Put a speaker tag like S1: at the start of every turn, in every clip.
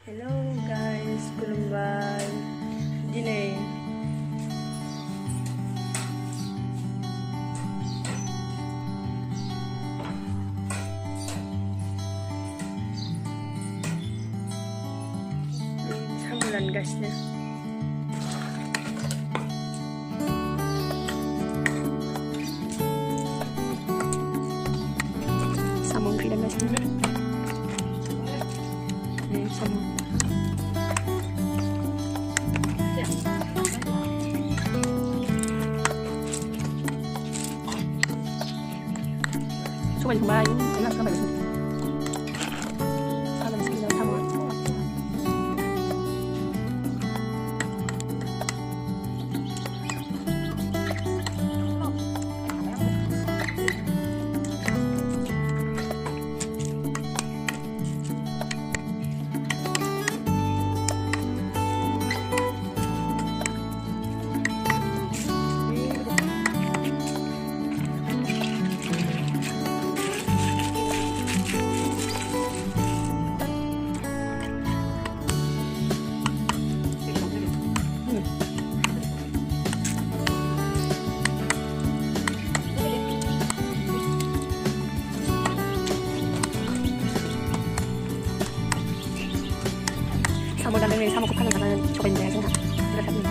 S1: Hello guys, खुलुमबाय दिनै साम रानगासिनो साम ओंख्रि रानगासिनो साम सबाय संबाय एवना सबाय साम सिकिन साम 사모 단장님이 사모 급하는 가는 저거 있네 생각 이렇게 하면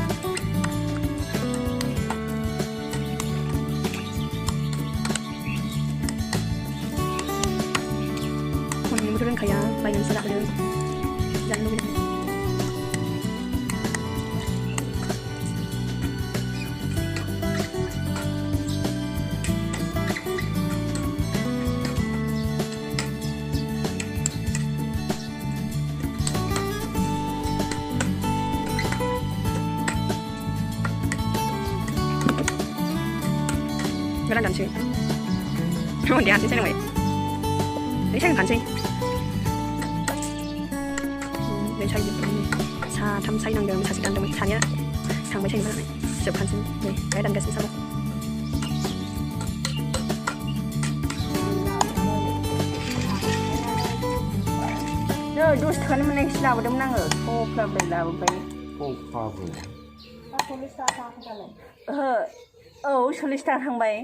S1: 오늘 무슨 가야 많이 쓰라 그래 잔로 계란 감치. 내 한테 생각해. 내 생각 간치. 내 차이 좀. 사 tham say năng đường sa đang đường thanya. Thằng mấy tranh này. Chụp 간치. 네, cái đằng cái xin sao. Terus kan menext lah, udah menang ke? Oh, problem lah, baik.
S2: Oh, problem.
S1: Aku lista tanggal. सल्लिसथा थांबाय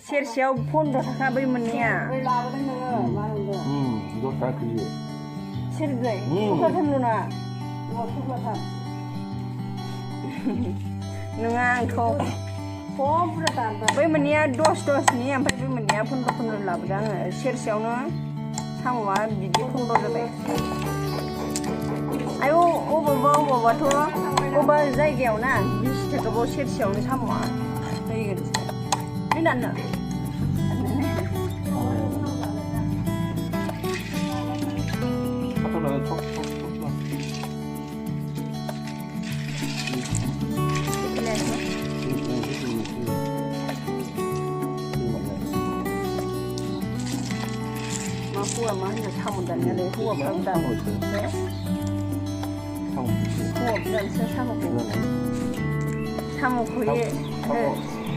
S1: सेरसेयाव 15 थाखा बै मोननाया सेरब्रै थुख्राथामल'ना नङा आंथ' बै मोननाया 10नि ओमफ्राय बै मोननाया 15 लाबोदों आङो सेरसेयावनो साम'आ बिदि 15 जाबाय आयौ अबावबाथ' अबेबा जायगायाव ना 20 थाखाबाव सेरसेयावनो साम'आ ini nana.
S2: Atau dah cok. Mampu ama hanya samu dan ada huap dan huap dan samu samu kuye.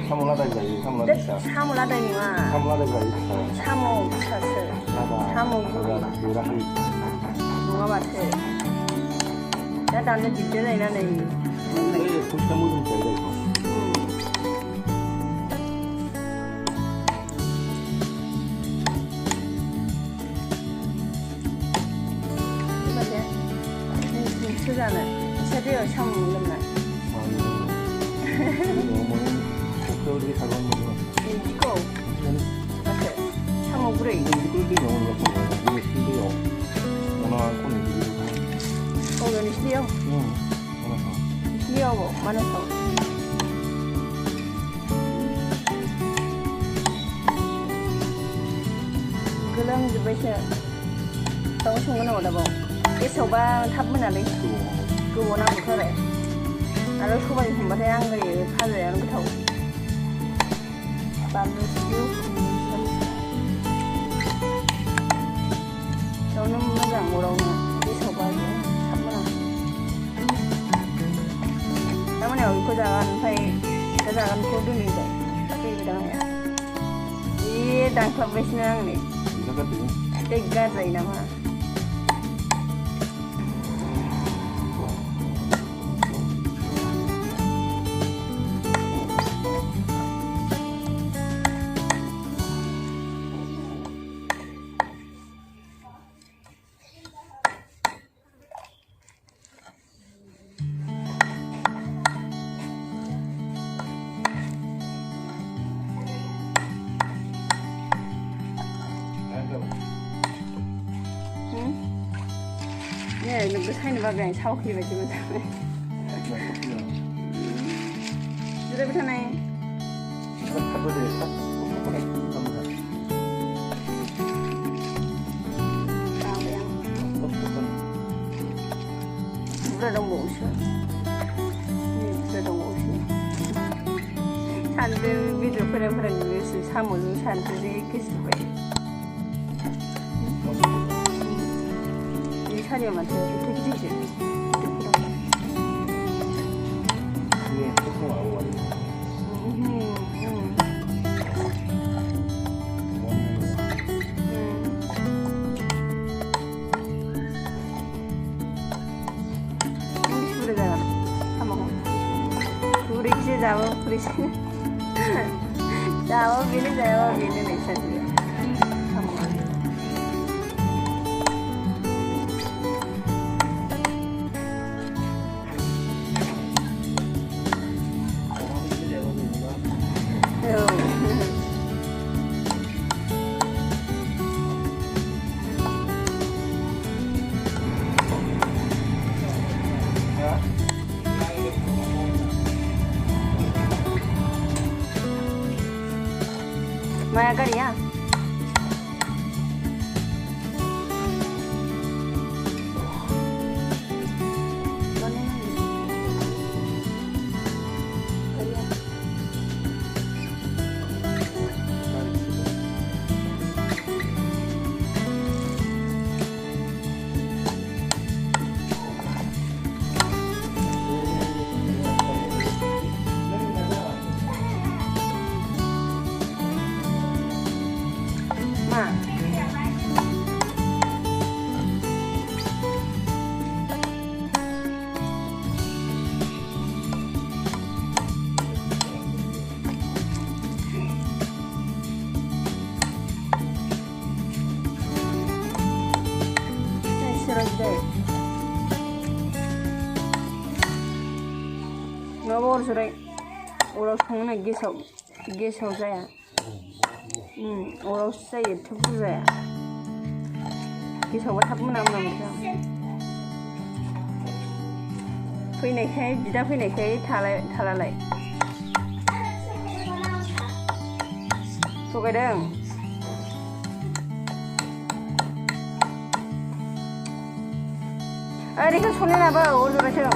S2: 사모 라다이 자리, 사모 라다이 자.
S1: 사모 라다이마.
S2: 사모 라다이 자리.
S1: 사모 부사스. 사모 구리. 뭐가 맞지? 나 나는 집에서 이나네.
S2: 네, 그때 무슨 죄가 있어?
S1: 이거지? 쓰잖아. 새벽에 사모 먹는 날.
S2: 우리 잘 먹는 거.
S1: 이거. 맞지? 사모 구리.
S2: 이거 꿀비 먹는 거 같은 거. 이게 신기해요. 하나 콘이 드리고.
S1: 오늘 시요?
S2: 응. 하나.
S1: 시요 많아서. 그럼 집에서 또 충분히 오다 봐. 이 소바 탑문하래. 그 원하는 거래. 나를 소바이 공부해 한 거리 파를 하는 거 타고. 바로 시요. 저는 뭐가 뭐라고 이 소바이 탑문하. 때문에 여기 고자간 사이 고자간 고등인데 그게 이 당첨 배신하는
S2: 이거 같은
S1: 대가 자이나마 नोंबो सायनो बाबाय आं सावखै बायदि मोनथारबाय जिरायबाय थानाय बुरजा दंबावोसो बुरजा दंबावोसो सानदो बेदर फोरानग्रोसो साम'जों सानदो एखे सुबाय 이 사료 마트 되게 되게
S2: 이게 소통하고 말이야.
S1: 우리가 다 먹어. 우리 이제 잡아 우리 잡아 비는 있었지. 뭐야 거리야? 너무 저래 오락 성는 게서 자야 오락 사이에 터부자야 게서가 타분함나면서 फैनायखाय बिदा फैनायखाय थालालाय थगायदों ओरैखौ सलायनाबो अरजरायथों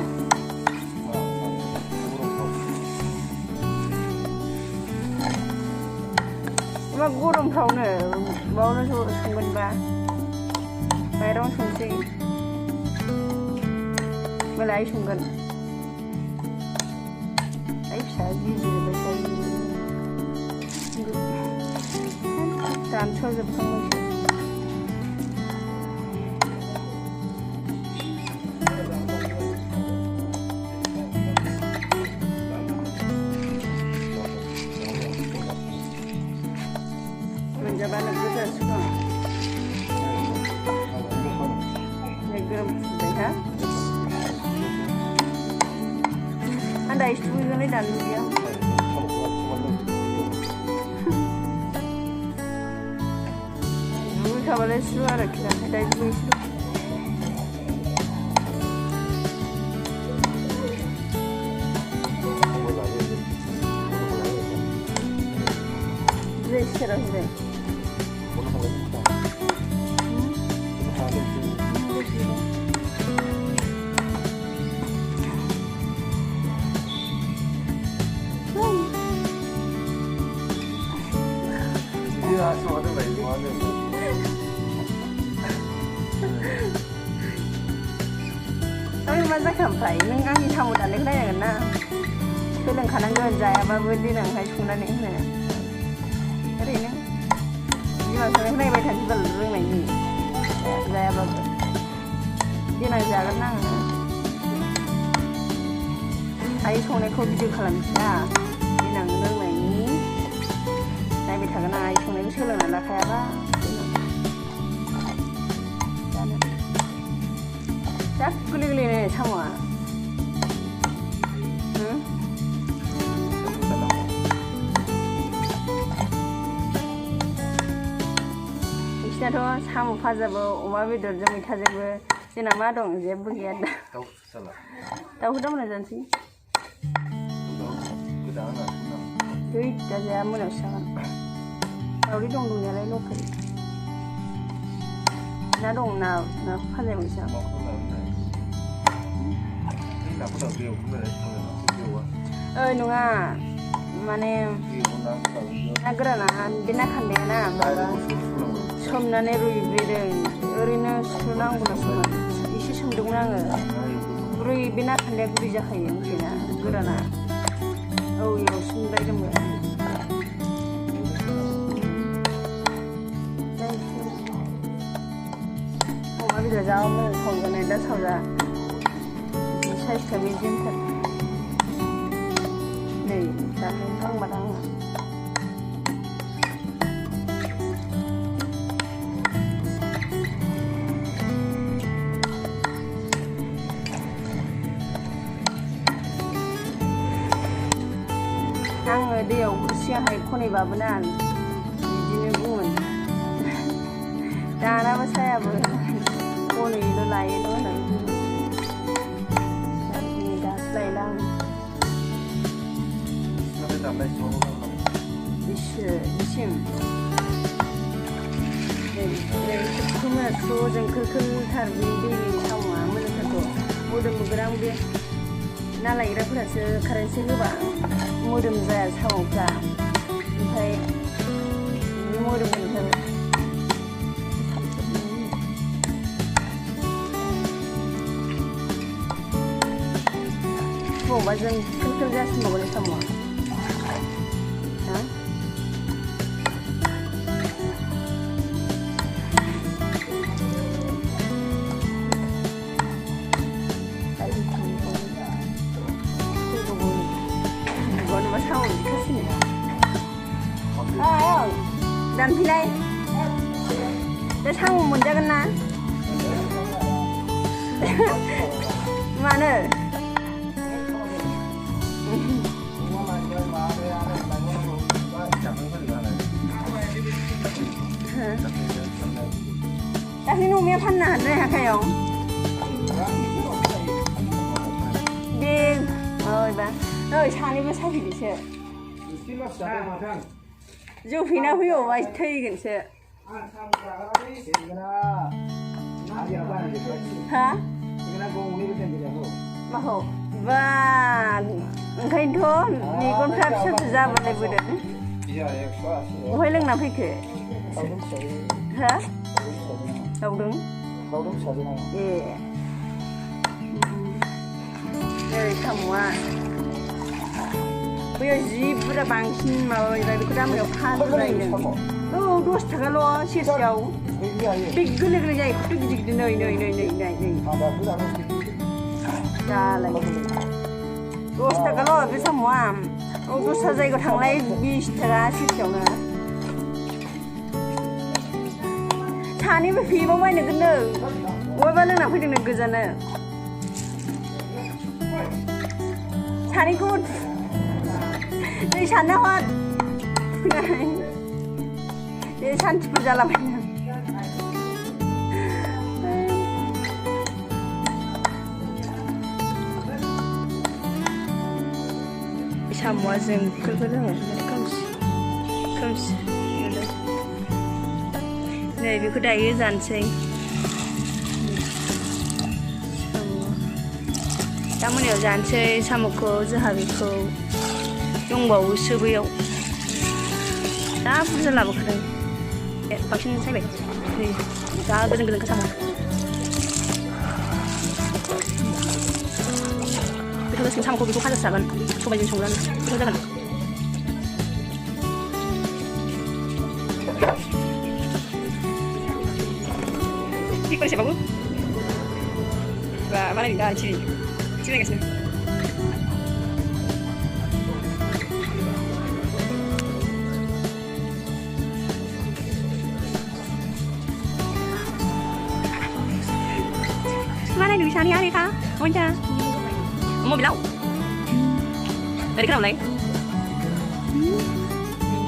S1: मा गरमफ्रावनो बावनो संगोनबा माइरं संसै मालाय आइ संगोन आइ फिसा गिदिरबाय दानस'जोबखांबायसो मोनजाबानो गोजा सुखां गोरोम फुबाय हा anda istudiyonya dan dia dulu kabarnya suara kita dari dulu itu istirahat deh tapi masa sampai neng kami tamu dan neng lain kan film kanan jaya babu di neng hai sungna neng ne hari neng jiwa neng lain betul juga lurung lagi jaya babu di neng jalan neng hai sungna kau video kalam sih di neng lurung lagi naik betul kan hai sungna itu selalu nak kaya apa 딱 끓이네 참아. 응? बिसिनाथ' साम' फाजाबो अमा बेदरजों मैथाजोंबो जोंना मा दं जेबो गैया दा
S2: दाउ सालाद
S1: दाउखौ दामना जानोसै
S2: गोदाना
S1: दै दा जाया मोनायावसो जागोन दाउदै दं दंनायालाय लकेल ना दं ना फाजा मोनसे ओइ नङा माने ना गोराना बे ना खान्दाया ना माबा सोमनानै रुइब्रेदों ओरैनो सुनांगौना सोमोन एसे सोमदोंमोन आङो गुरै बे ना खान्दाया गुरै जाखायो ओंख्रिना गोराना औ इयाव सोमबायदोंमोन अमा बेदर जा मोजां सावजानाय दा सावजा साइजखौ मिडियामथार नै जानायनि रोंबादा आङो आङो दैयाव सिगांहाय खनैबाबो ना बिदिनो बुङोमोन दानाबो सायाबो खनैल' लायोल' होननानै बुङो दासो लायला आं बिसिम जों खोलखोलथार बे दैनि साम'आ मोजांथारथ' मोदोमबो गोरां बे ना लायग्राफोरासो कारेन्टसो होबा मोदोम जाया साम'फ्रा ओमफ्राय मोदोमगोनथार बबावबा जों खोलखोल जासिनबावगोन साम'आ दानफिनाय दा साम' मोनजागोन ना मानो दाख्लै न'माया फाननो हादों हाखायाव दे ओइबा ओइ सानैबो साफिदोसो जौ फैना फैबावबा थैगोनसो हा माखौ बा ओंखायनोथ' मेगनफ्रा फिसा फिसा जाबोलायबोदों बहाय लोंना फैखो हा दावदों ए ओरै साम'आ बैयाव जि बुरजा बांसिन माबाबाय बेखौ दामायाव फानलायदों औ 10 थाखाल' सेरसेयाव बे गोरलै गोरलै जायो खथ' गिदिर गिदिर नै जालाय 10 थाखाल' बे साम'आ औ दस्रा जायगायाव थांलाय 20 थाखा सेरसेयावनो सानैबो फेबावबाय नोगोरनो बबेबा लोंना फैदोंनो गोजानो सानैखौ दै सानना हर बे सान्थिफोर जालाबायना साम'आ जों खोलखोल जाबाय खोमसि नै बेखौ दायो जानोसै दा मोनायाव जानोसै साम'खौ जोंहा बेखौ दंबावोसो बैयाव जा बुरजा लाबोखादों बांसिन सायबाय नै जा गोजोन गोजोनखा साम' गोथाव जासिगोन साम'खौ बेखौ फाजा जागोन सबायजों संजानो गोथाव जागोन बेसेबाबो बा मालायनि दा सिरिगासिनो mana di sana hari kah? Monca, mau bilau? Dari kenapa lagi?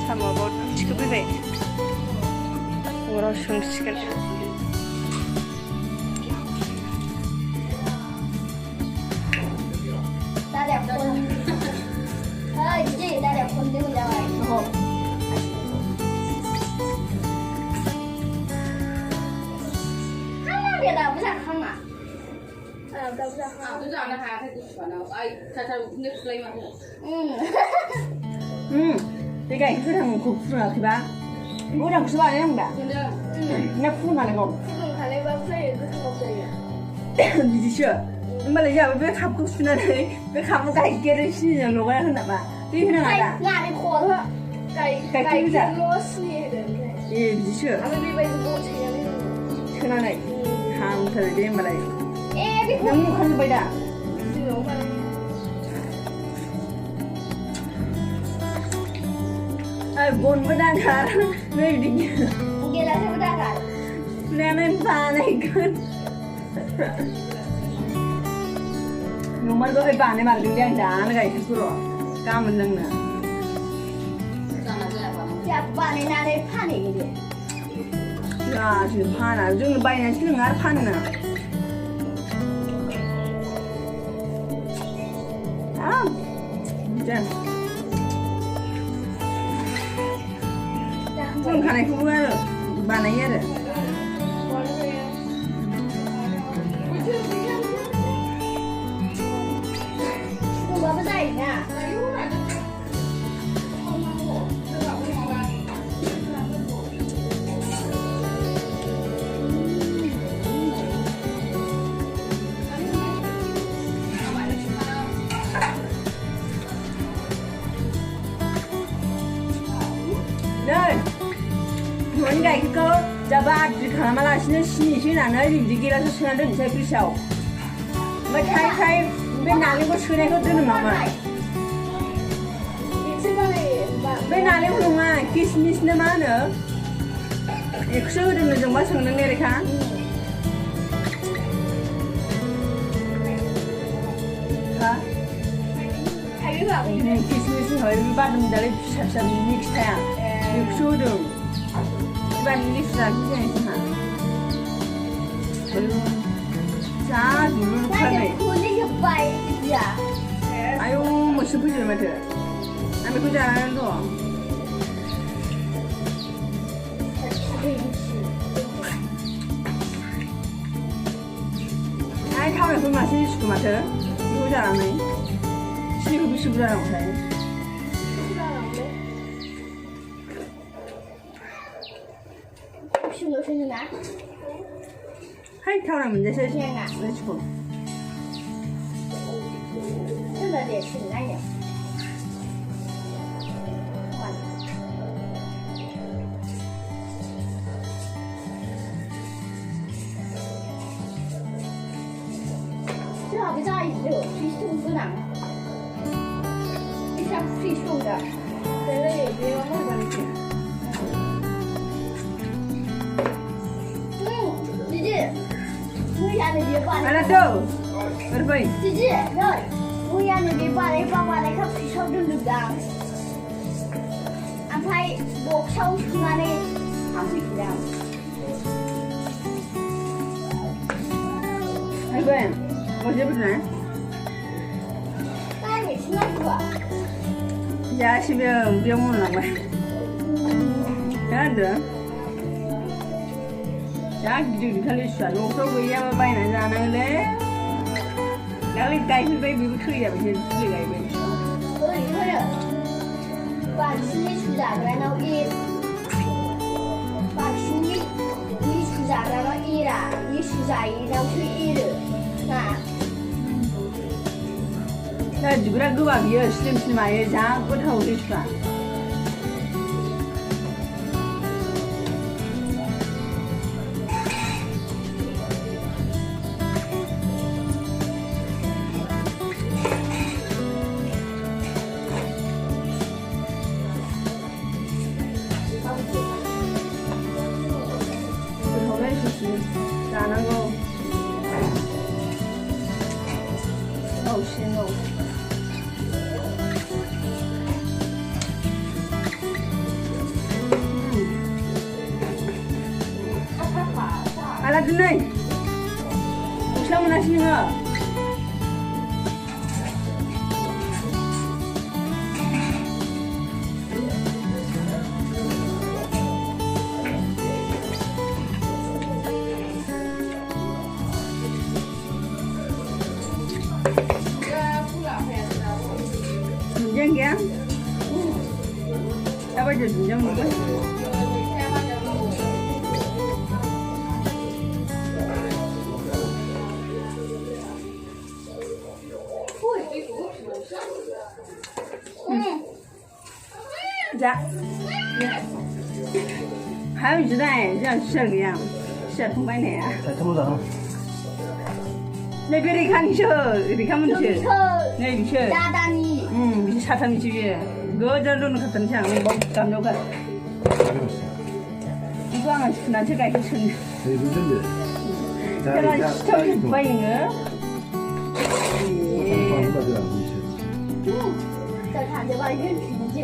S1: Sama bot cukup bebe. Orang sungsikan.
S3: 就这样的还挺喜欢的，哎，他那出来嘛，
S1: 这个是很酷是吧？对吧？我让吃吧，样的。
S3: 真的，
S1: 那苦哪里个？
S4: 看那个飞是什么飞？
S1: 你去，你们来家别看不出来嘞，别看不该给人信任，我很难吧？对不对啊？
S4: 哪里火了？该螺丝也得。
S1: 你去。
S4: 俺们这辈子给我拆了。
S1: 去哪里？看他的脸不来。
S4: 哎，别
S1: 能不看不的？哎，不打卡，没有的。
S4: 你给他是不打卡？
S1: 两人爬那个。nomor ko ay paano marunong daan na guys siguro kamu lang na
S4: ya paano na rin paano ini
S1: ya si paano yung bay na sila ngar paano na dyan kung kanay ko ba ba na yan Đây, muốn cái câu giờ ba chỉ khả mà là xin là nói gì kia là xin là đừng sai phía sau mà thay bên nào liên có xin này có tên mà bên nào liên không à kismis nữa mà nữa ekso đừng là dùng bao sang đừng này khá hả kismis hỏi ba đừng để sắp sắp mix theo ekso đừng bạn mix ra cái gì hả giá dulu kan ni
S4: kuning baik ya
S1: ayo mesti pergi macam ambil kerja lain tu ai kau nak pergi masih suka macam kerja lain sih aku sih kerja lain
S4: Sungguh nak
S1: hai kau nak menjadi siapa let's go
S4: 真的得吃那样。最好别炸鱼肉，最送不能。就像最送的，这个也别往那边去。姐姐，为啥你别把那
S1: mana tu berapa
S4: 姐姐，来。我让你别把那爸爸那个皮烧炖的干，安排我烧出来的汤水干。
S1: hai ben mau siapa tu nak
S4: 那你吃那个？
S1: ya si biar mau nak mai ada ya gitu kali suara orang tu yang apa yang nak le kali kai tu baby betul ya macam tu kai baby
S4: 所以说是把吃的出来然后一把吃的一出来然后一啦，一出来然后去一了，啊。
S1: 那juga gua biar slim slim aja jangan kau tahu tu suara Alah tu ni, usah mana sih ngah? बायदि दुन्दिया मोनबाय जा还有一袋像这个样这同白奶啊
S2: 잘 쳐보자.
S1: 那边你看你去你看不去那你去
S4: 다다니.
S1: 응 사탕이 집에 그저로는 같은 장 감독가 이거 하나 난 제가 이렇게 쳤네
S2: 되게 문제인데.
S1: 내가 시청이 뭐인 거
S4: 자, 내가 이런 주제.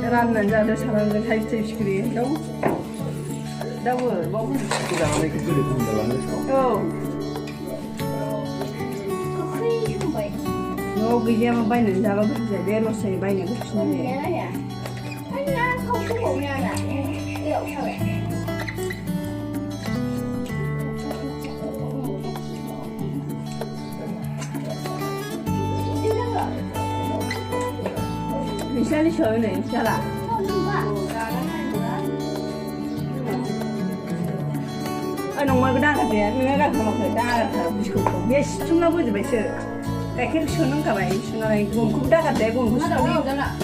S1: 계란 난자도 사람들 다 있지 시그리 너무 먹고
S2: 그다음에 그 끓이 부은다고 하면서.
S4: 크림 좀 봐.
S1: 너 그게만 바이는 자가 그렇게 내로서이 바이는 거 좋네
S4: 아니야. 아니야, 커피 먹으면 안 돼. 이거 없어.你现在小一点下来정말 그 다가 돼. 내가 그만 그 다가 부시고 몇 시쯤나 보지 몇 시. cái xuân cả vậy xuân này cũng đã gặp đấy cũng
S3: nó đầu đi cho là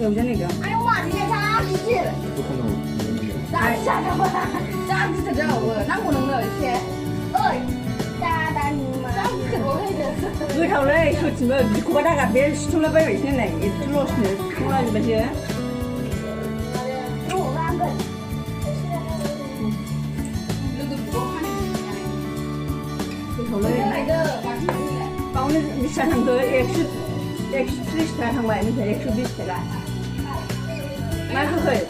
S1: nhiều chân này kìa
S4: Ai mà thì sao cái gì? Sao sao đâu?
S3: sao cứ thật ra ở năm một người xe
S4: ơi, ta đang mà.
S3: sao cứ thật rồi
S1: người thầu đấy xuân chỉ mới cũng đã gặp đấy xuân là bây giờ này ít lốt nữa không là bây giờ
S4: Đủ ăn rồi.
S1: người thầu đấy
S3: này cơ
S1: bao nhiêu đi sang thằng tới extra thằng bạn mình phải extra biết thế lại mà cứ khởi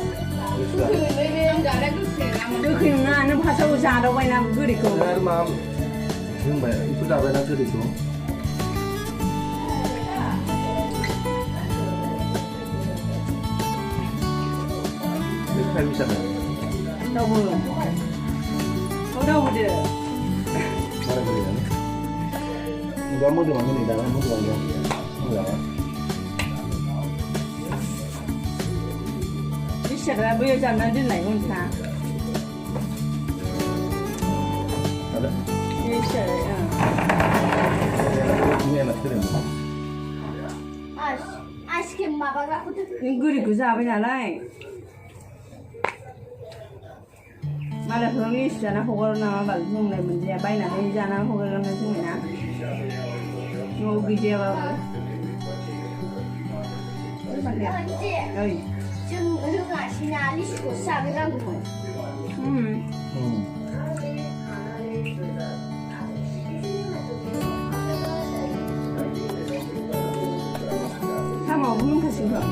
S3: thì mình bên giờ đây cứ phải làm
S1: đôi khi nó phát sâu ra đâu vậy nào cứ đi cùng
S2: 그날 마음 지금 뭐야 이쁘다 왜 나한테 있어? 내 칼미잖아.
S1: đâu vừa ở đâu vừa được
S2: 말해버리네. 이거 한 번도 완전히 나한 번도 완전. 뭐야?
S1: đi xe ra bây giờ chẳng nó đi này con xa
S2: 알아?
S1: đi xe
S2: 중에 하나 틀렸네.
S4: 아이스크림 먹어갖고
S1: những người cứ ra bên nhà này mà là hướng đi xe nó không có nào bảo dùng này mình ra bay là đi ra nó không có làm này chung này ngô cái gì vào
S4: 언제
S1: ơi
S4: 좀 의료가 지나 리스코 싸그란 거.
S1: sao mà không phải sinh hoạt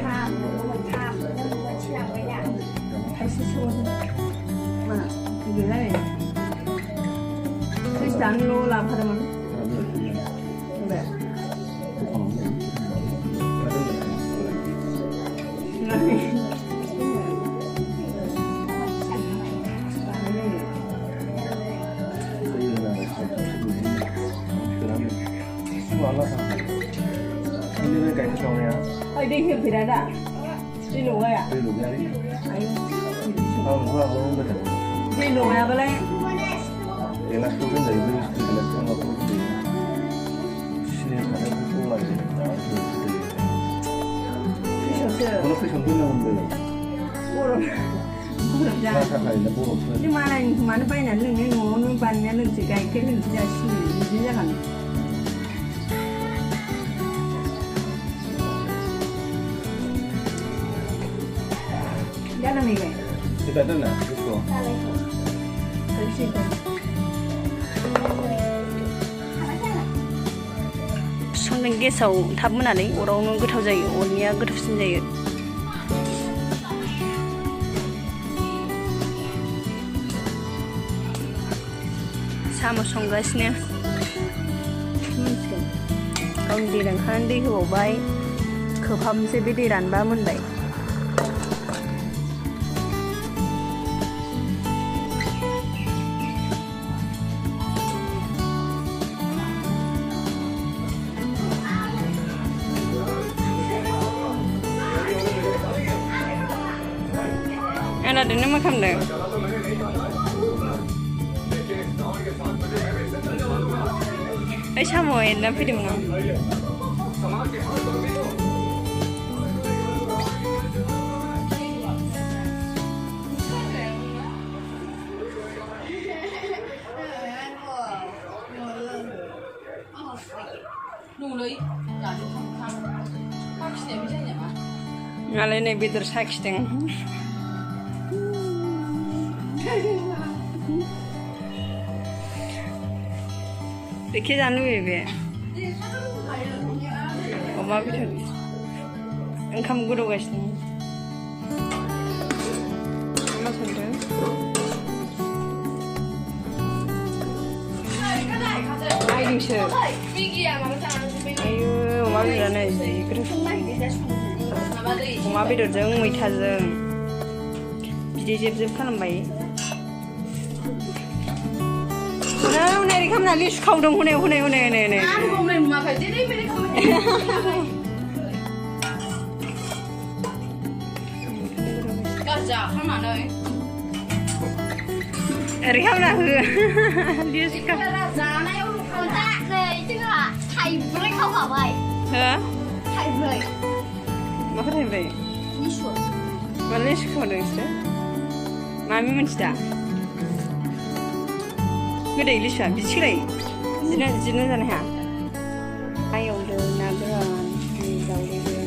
S4: 다 먹으면 다 먹는 지나고 그냥.
S1: hay sẽ xua thôi mà cái gì này cái chán lô làm phải không vậy này ở đây hiệp thì đã đi lùi à đi lùi à cái này nhưng mà này mà nó bay là lưng cái ngố nó bắn cái lưng chỉ cái lưng chỉ là xì ra hẳn giá là mì vậy
S2: 일단 됐나? 됐어.
S1: cái gì vậy 손는 게서 답은 안 해. 오라오는 그렇게 자요. 언니야 그렇게 자요. 사무 성가시네. ông đi đằng khăn đi hồ bay khờ phầm sẽ biết đi đàn 37 그 ओरैनो मा खालामदों? ओइ साम' एरना फैदोंमोन आं।
S3: नुलै जानो थांखां साखिनाय फैसाय नामा?
S1: मालाय नै बेदर साखिदों। बेखे जानो लुबैयो बे अमा बेदर ओंखाम गोदौगासिनो मा संदों? नायदोंसो आयु अमा बेदरानो जि गोथाव अमा बेदरजों मैथाजों बिदै जेब जेब खालामबाय हनै हनै ओरै खालामना लिसु खावदों हनै हनै हनै हनै हनै
S3: आं गमनाय नुवाखै जेरै मेरै खालामबाय गाजा खालामनानै
S1: ओरै खालामना हो लिसु खाव
S4: जानायाव दा नै जोंहा थाइब्रै खावखाबाय
S1: हो
S4: थाइब्रै
S1: माखौ थाइब्रै
S4: लिसु
S1: मा लिसु खावदों नोंसोरो मामि मोनथिदा गोदै लिसुआ बिदिसोलाय जिनो जानो हाया आइ एवदों ना गोरान दाउदैजों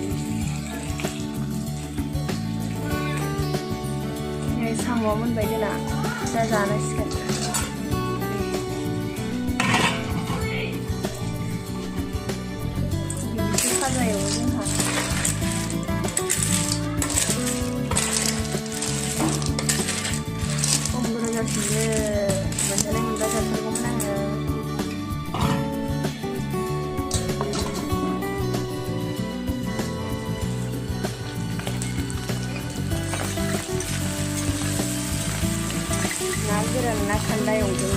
S1: साम'आ मोनबाय जोंना दा जानांसिगोन बिदि फाजा एवो जोंहा खमबुरा जासिनो मोनजानाय मोनबा जाथारगौमोन आङो ना गोरान ना खान्दा एवदों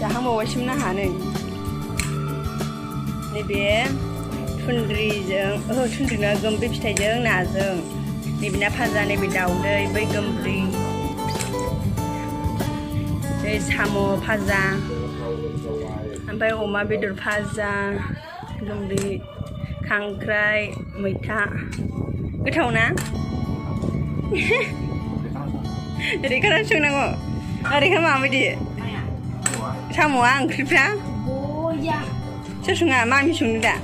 S1: जाहांबावगासिनो नाहा नै नैबे थुन्द्रिजों थुन्द्रिना गोमब्रि फिथाइजों नाजों नैबे ना भाजा नैबे दाउदै बै गोमब्रि नै साम' भाजा ओमफ्राय अमा बेदर भाजा गोमब्रि खांख्राइ मैथा गोथाव ना ओरैखाना संनांगौ ओरैखाना माबायदि साम'आ ओंख्रिफ्रा सोर सङा मामि संदो दा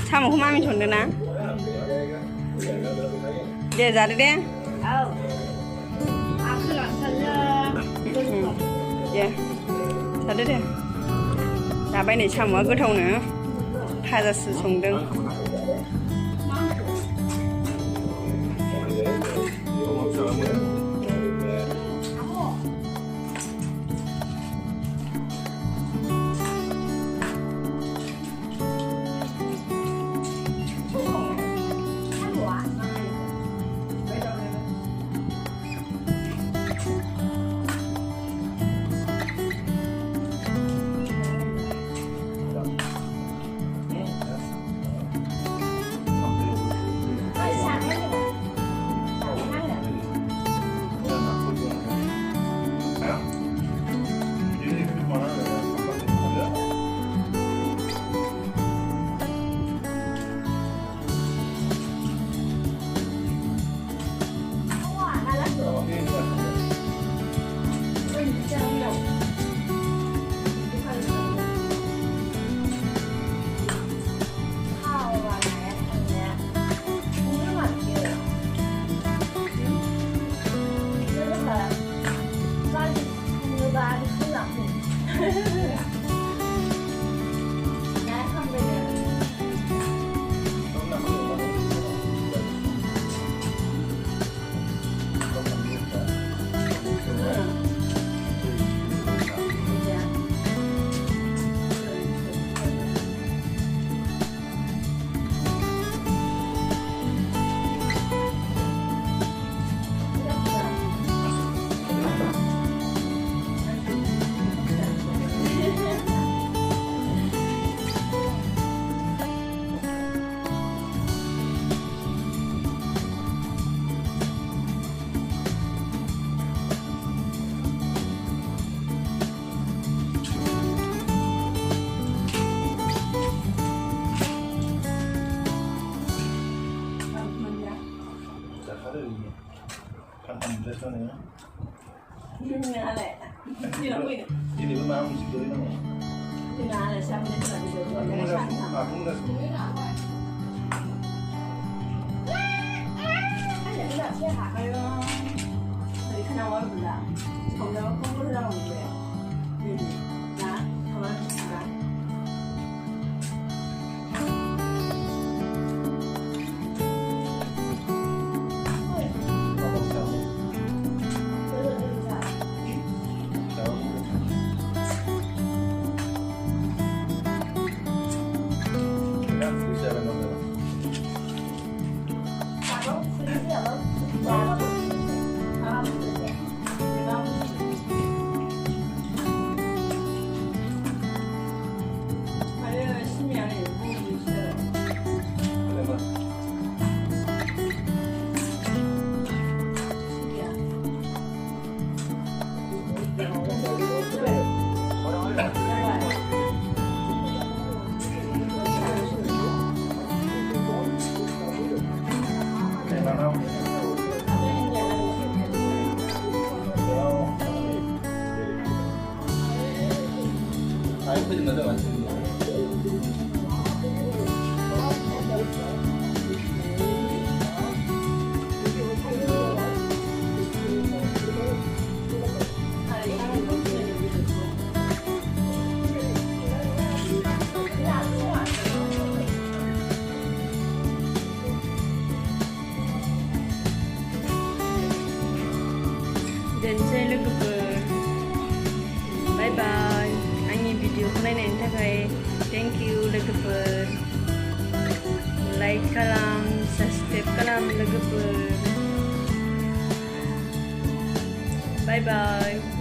S1: साम'खौ मामि संदो ना दे जादो दे दे जादो दे जाबाय नै साम'आ गोथावनो भाजासो संदों
S2: Kan restoran ya.
S1: Ini ada. Ini apa ini?
S2: Ini memang musik dari mana?
S1: Ini ada siapa yang sudah dijual?
S2: Aku nggak suka.
S1: Ayo, tadi kan awal bilang, kalau kamu bilang gitu ya, ini, nah, kamu suka.
S2: itu juga ada mas.
S1: Dan saya logoper. Bye bye. Ani video ko naintain takai. Thank you logoper. Like kalam, subscribe kalam logoper. Bye bye.